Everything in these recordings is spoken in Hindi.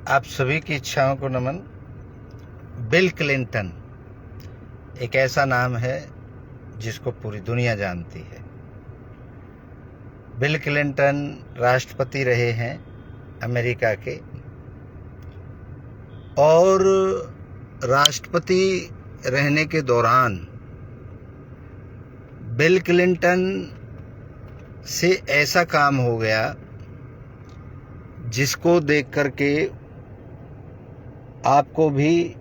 आप सभी की इच्छाओं को नमन। बिल क्लिंटन एक ऐसा नाम है जिसको पूरी दुनिया जानती है। बिल क्लिंटन राष्ट्रपति रहे हैं अमेरिका के, और राष्ट्रपति रहने के दौरान बिल क्लिंटन से ऐसा काम हो गया जिसको देख करके आपको भी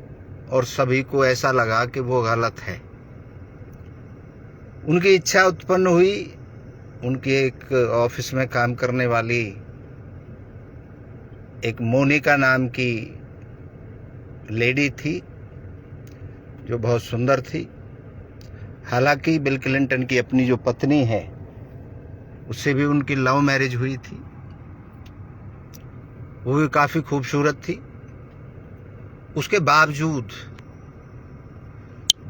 और सभी को ऐसा लगा कि वो गलत है। उनकी इच्छा उत्पन्न हुई। उनकी एक ऑफिस में काम करने वाली एक मोनिका नाम की लेडी थी जो बहुत सुंदर थी। हालांकि बिल क्लिंटन की अपनी जो पत्नी है उससे भी उनकी लव मैरिज हुई थी, वो भी काफी खूबसूरत थी। उसके बावजूद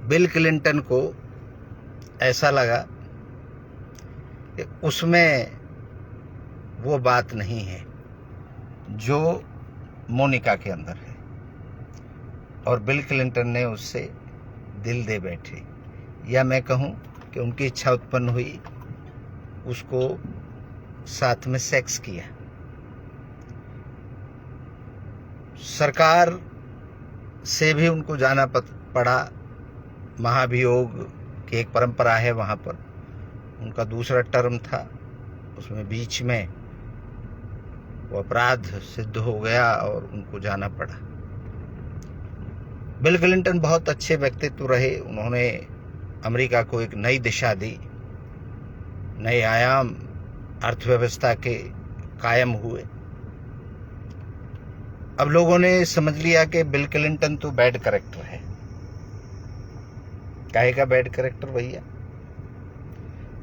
बिल क्लिंटन को ऐसा लगा कि उसमें वो बात नहीं है जो मोनिका के अंदर है, और बिल क्लिंटन ने उससे दिल दे बैठे, या मैं कहूं कि उनकी इच्छा उत्पन्न हुई, उसको साथ में सेक्स किया। सरकार से भी उनको जाना पड़ा। महाभियोग की एक परंपरा है वहाँ पर। उनका दूसरा टर्म था, उसमें बीच में वो अपराध सिद्ध हो गया और उनको जाना पड़ा। बिल क्लिंटन बहुत अच्छे व्यक्तित्व रहे। उन्होंने अमेरिका को एक नई दिशा दी, नए आयाम अर्थव्यवस्था के कायम हुए। अब लोगों ने समझ लिया कि बिल क्लिंटन तो बैड कैरेक्टर है। काहे का बैड कैरेक्टर भैया?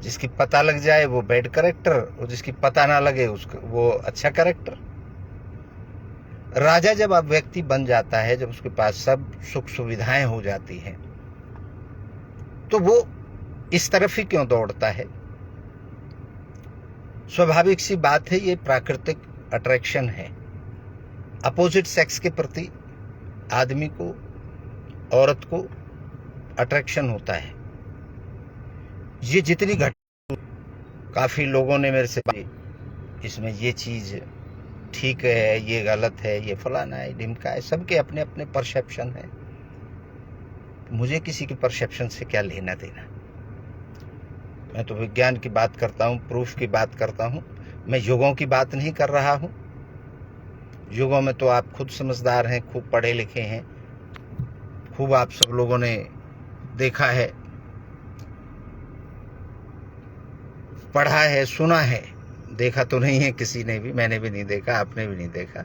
जिसकी पता लग जाए वो बैड कैरेक्टर, और जिसकी पता ना लगे उसको वो अच्छा कैरेक्टर। राजा जब अब व्यक्ति बन जाता है, जब उसके पास सब सुख सुविधाएं हो जाती हैं, तो वो इस तरफ ही क्यों दौड़ता है? स्वाभाविक सी बात है, ये प्राकृतिक अट्रैक्शन है। अपोजिट सेक्स के प्रति आदमी को, औरत को अट्रैक्शन होता है। ये जितनी काफी लोगों ने मेरे से इसमें ये चीज ठीक है, ये गलत है, ये फलाना है, ढिमका है, सबके अपने अपने परसेप्शन है। मुझे किसी के परसेप्शन से क्या लेना देना? मैं तो विज्ञान की बात करता हूँ, प्रूफ की बात करता हूँ। मैं युगों की बात नहीं कर रहा हूँ। युगों में तो आप खुद समझदार हैं, खूब पढ़े लिखे हैं, खूब आप सब लोगों ने देखा है, पढ़ा है, सुना है। देखा तो नहीं है किसी ने भी, मैंने भी नहीं देखा, आपने भी नहीं देखा।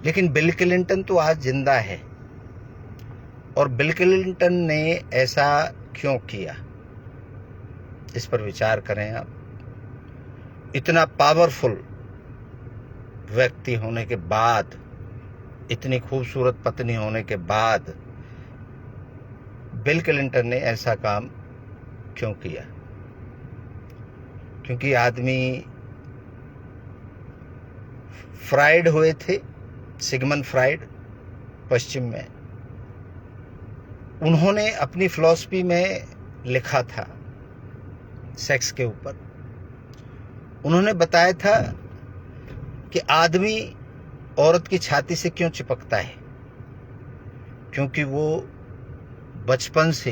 लेकिन बिल क्लिंटन तो आज जिंदा है। और बिल क्लिंटन ने ऐसा क्यों किया, इस पर विचार करें आप। इतना पावरफुल व्यक्ति होने के बाद, इतनी खूबसूरत पत्नी होने के बाद, बिल क्लिंटन ने ऐसा काम क्यों किया? क्योंकि आदमी फ्राइड हुए थे, सिगमंड फ्राइड पश्चिम में। उन्होंने अपनी फिलॉसफी में लिखा था सेक्स के ऊपर। उन्होंने बताया था कि आदमी औरत की छाती से क्यों चिपकता है, क्योंकि वो बचपन से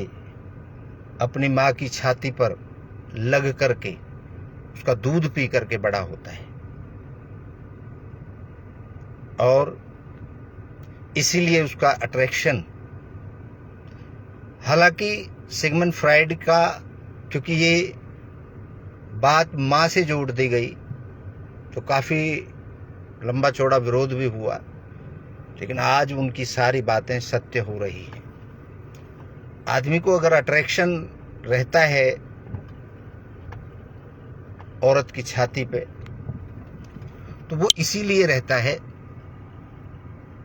अपनी माँ की छाती पर लग करके उसका दूध पी करके बड़ा होता है, और इसीलिए उसका अट्रैक्शन। हालांकि सिगमंड फ्राइड का, क्योंकि ये बात माँ से जोड़ दी गई तो काफी लंबा चौड़ा विरोध भी हुआ, लेकिन आज उनकी सारी बातें सत्य हो रही हैं। आदमी को अगर अट्रैक्शन रहता है औरत की छाती पे, तो वो इसीलिए रहता है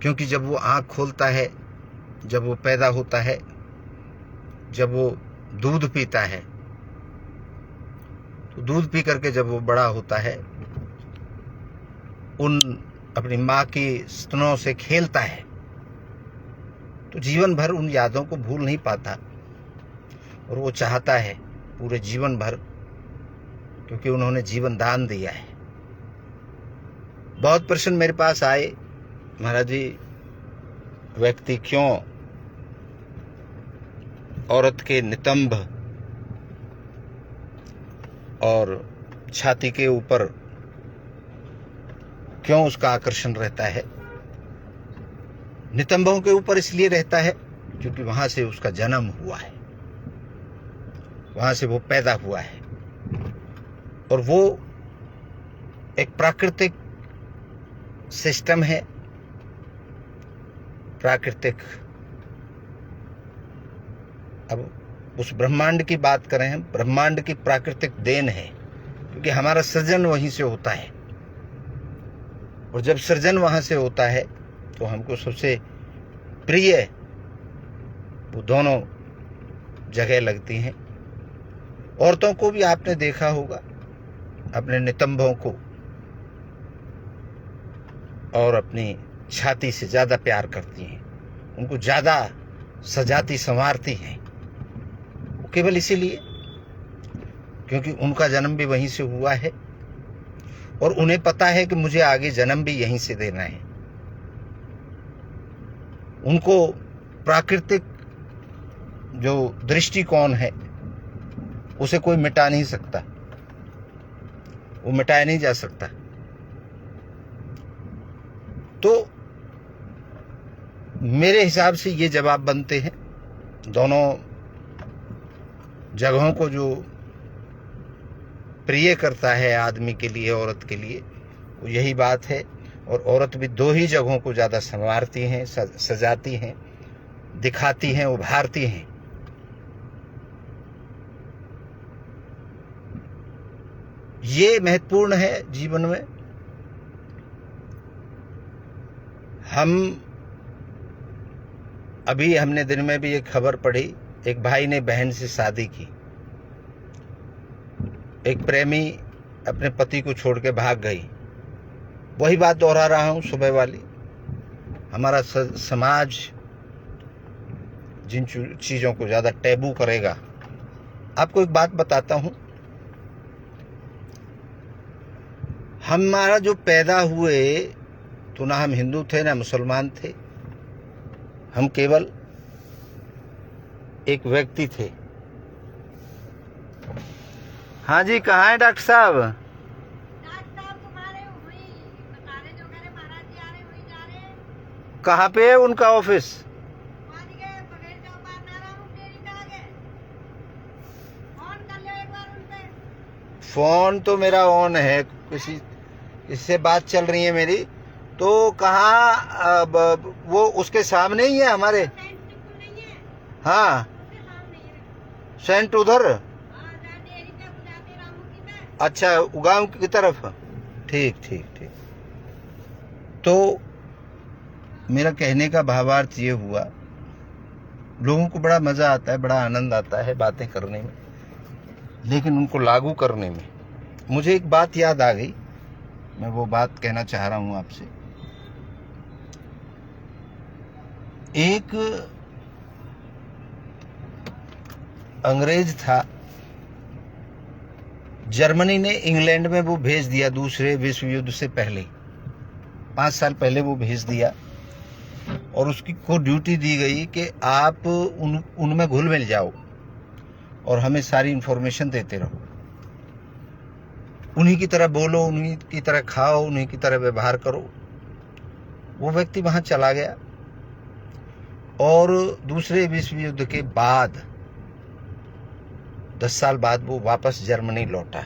क्योंकि जब वो आंख खोलता है, जब वो पैदा होता है, जब वो दूध पीता है, तो दूध पी करके जब वो बड़ा होता है, उन अपनी माँ की स्तनों से खेलता है तो जीवन भर उन यादों को भूल नहीं पाता, और वो चाहता है पूरे जीवन भर, क्योंकि उन्होंने जीवन दान दिया है। बहुत प्रश्न मेरे पास आए, महाराज जी व्यक्ति क्यों औरत के नितंब और छाती के ऊपर क्यों उसका आकर्षण रहता है? नितंबों के ऊपर इसलिए रहता है क्योंकि वहां से उसका जन्म हुआ है, वहां से वो पैदा हुआ है, और वो एक प्राकृतिक सिस्टम है, प्राकृतिक। अब उस ब्रह्मांड की बात करें हम, ब्रह्मांड की प्राकृतिक देन है, क्योंकि हमारा सृजन वहीं से होता है, और जब सृजन वहां से होता है तो हमको सबसे प्रिय वो दोनों जगह लगती हैं। औरतों को भी आपने देखा होगा अपने नितंबों को और अपनी छाती से ज्यादा प्यार करती हैं, उनको ज्यादा सजाती संवारती हैं, वो केवल इसीलिए क्योंकि उनका जन्म भी वहीं से हुआ है, और उन्हें पता है कि मुझे आगे जन्म भी यहीं से देना है। उनको प्राकृतिक जो दृष्टिकोण है उसे कोई मिटा नहीं सकता, वो मिटाया नहीं जा सकता। तो मेरे हिसाब से ये जवाब बनते हैं दोनों जगहों को जो प्रिय करता है आदमी के लिए, औरत के लिए, वो यही बात है। और औरत भी दो ही जगहों को ज्यादा संवारती हैं, सजाती हैं, दिखाती हैं, उभारती हैं। ये महत्वपूर्ण है जीवन में। हमने दिन में भी एक खबर पढ़ी, एक भाई ने बहन से शादी की, एक प्रेमी अपने पति को छोड़ के भाग गई। वही बात दोहरा रहा हूं सुबह वाली। हमारा समाज जिन चीजों को ज्यादा टैबू करेगा। आपको एक बात बताता हूं, हमारा जो पैदा हुए तो ना हम हिंदू थे ना मुसलमान थे, हम केवल एक व्यक्ति थे। हाँ जी, कहाँ है डॉक्टर साहब? कहाँ पे है उनका ऑफिस? फोन तो मेरा ऑन है, किसी इससे बात चल रही है मेरी। तो कहाँ वो उसके सामने ही है हमारे? हाँ, सेंट उधर। अच्छा, उगाम की तरफ। ठीक ठीक ठीक। तो मेरा कहने का भावार्थ ये हुआ, लोगों को बड़ा मजा आता है, बड़ा आनंद आता है बातें करने में, लेकिन उनको लागू करने में। मुझे एक बात याद आ गई, मैं वो बात कहना चाह रहा हूं आपसे। एक अंग्रेज था, जर्मनी ने इंग्लैंड में वो भेज दिया दूसरे विश्व युद्ध से पहले, 5 साल पहले वो भेज दिया, और उसकी को ड्यूटी दी गई कि आप उनमें घुल मिल जाओ और हमें सारी इंफॉर्मेशन देते रहो, उन्हीं की तरह बोलो, उन्हीं की तरह खाओ, उन्हीं की तरह व्यवहार करो। वो व्यक्ति वहां चला गया और दूसरे विश्व युद्ध के बाद 10 साल बाद वो वापस जर्मनी लौटा।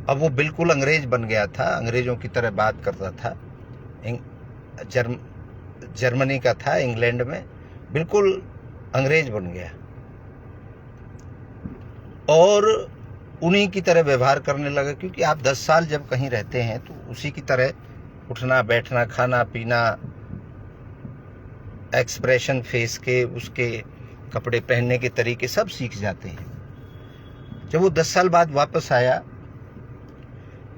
अब वो बिल्कुल अंग्रेज बन गया था, अंग्रेजों की तरह बात करता था। जर्मनी का था, इंग्लैंड में बिल्कुल अंग्रेज बन गया और उन्हीं की तरह व्यवहार करने लगा। क्योंकि आप 10 साल जब कहीं रहते हैं तो उसी की तरह उठना बैठना, खाना पीना, एक्सप्रेशन फेस के, उसके कपड़े पहनने के तरीके सब सीख जाते हैं। जब वो 10 साल बाद वापस आया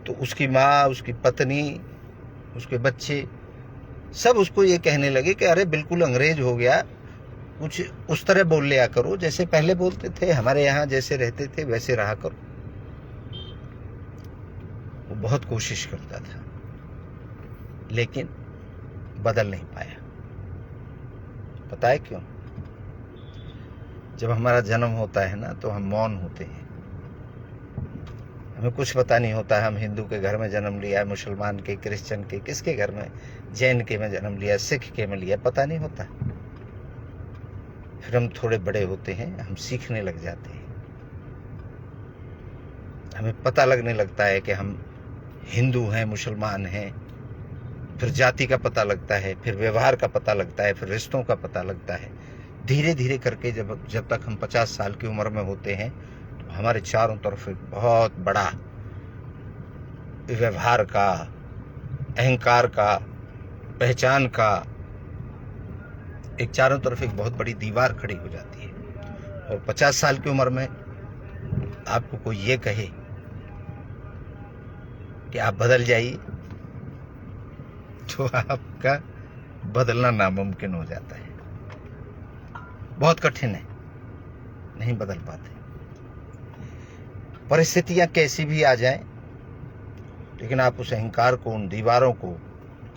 तो उसकी माँ, उसकी पत्नी, उसके बच्चे सब उसको ये कहने लगे कि अरे बिल्कुल अंग्रेज हो गया, कुछ उस तरह बोल लिया करो जैसे पहले बोलते थे, हमारे यहाँ जैसे रहते थे वैसे रहा करो। वो बहुत कोशिश करता था लेकिन बदल नहीं पाया। पता है क्यों? जब हमारा जन्म होता है ना तो हम मौन होते हैं, हमें कुछ पता नहीं होता है। हम हिंदू के घर में जन्म लिया, मुसलमान के, क्रिश्चियन के, किसके घर में, जैन के में जन्म लिया, सिख के में लिया, पता नहीं होता। फिर हम थोड़े बड़े होते हैं, हम सीखने लग जाते हैं, हमें पता लगने लगता है कि हम हिंदू हैं, मुसलमान हैं। फिर जाति का पता लगता है, फिर व्यवहार का पता लगता है, फिर रिश्तों का पता लगता है। धीरे धीरे करके जब तक हम 50 साल की उम्र में होते हैं तो हमारे चारों तरफ एक बहुत बड़ा व्यवहार का, अहंकार का, पहचान का एक चारों तरफ एक बहुत बड़ी दीवार खड़ी हो जाती है। और 50 साल की उम्र में आपको कोई ये कहे कि आप बदल जाइए तो आपका बदलना नामुमकिन हो जाता है, बहुत कठिन है, नहीं बदल पाते। परिस्थितियां कैसी भी आ जाएं, लेकिन आप उस अहंकार को, उन दीवारों को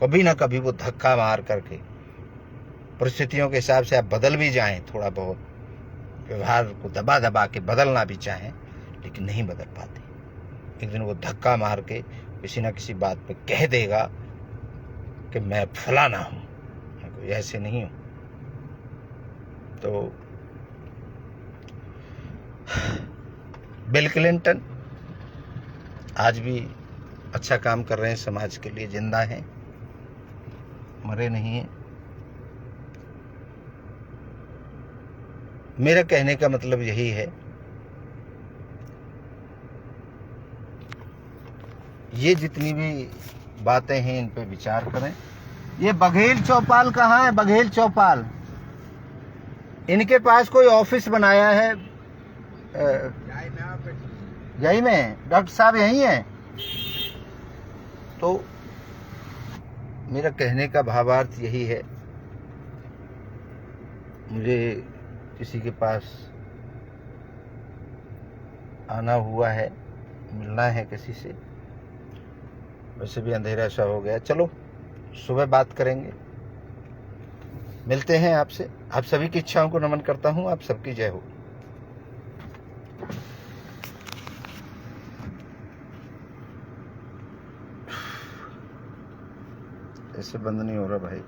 कभी ना कभी वो धक्का मार करके परिस्थितियों के हिसाब से आप बदल भी जाएं, थोड़ा बहुत व्यवहार को दबा दबा के बदलना भी चाहें, लेकिन नहीं बदल पाते। एक दिन वो धक्का मार के किसी ना किसी बात पे कह देगा कि मैं फलाना हूं, मैं कोई ऐसे नहीं हूं। तो बिल क्लिंटन आज भी अच्छा काम कर रहे हैं, समाज के लिए जिंदा हैं, मरे नहीं हैं। मेरा कहने का मतलब यही है, ये जितनी भी बातें हैं इन पे विचार करें। ये बघेल चौपाल कहाँ है? बघेल चौपाल, इनके पास कोई ऑफिस बनाया है, यही में डॉक्टर साहब यही हैं। तो मेरा कहने का भावार्थ यही है, मुझे किसी के पास आना हुआ है, मिलना है किसी से। वैसे भी अंधेरा सा हो गया, चलो सुबह बात करेंगे, मिलते हैं आपसे। आप सभी की इच्छाओं को नमन करता हूं। आप सबकी जय हो। ऐसे बंद नहीं हो रहा भाई।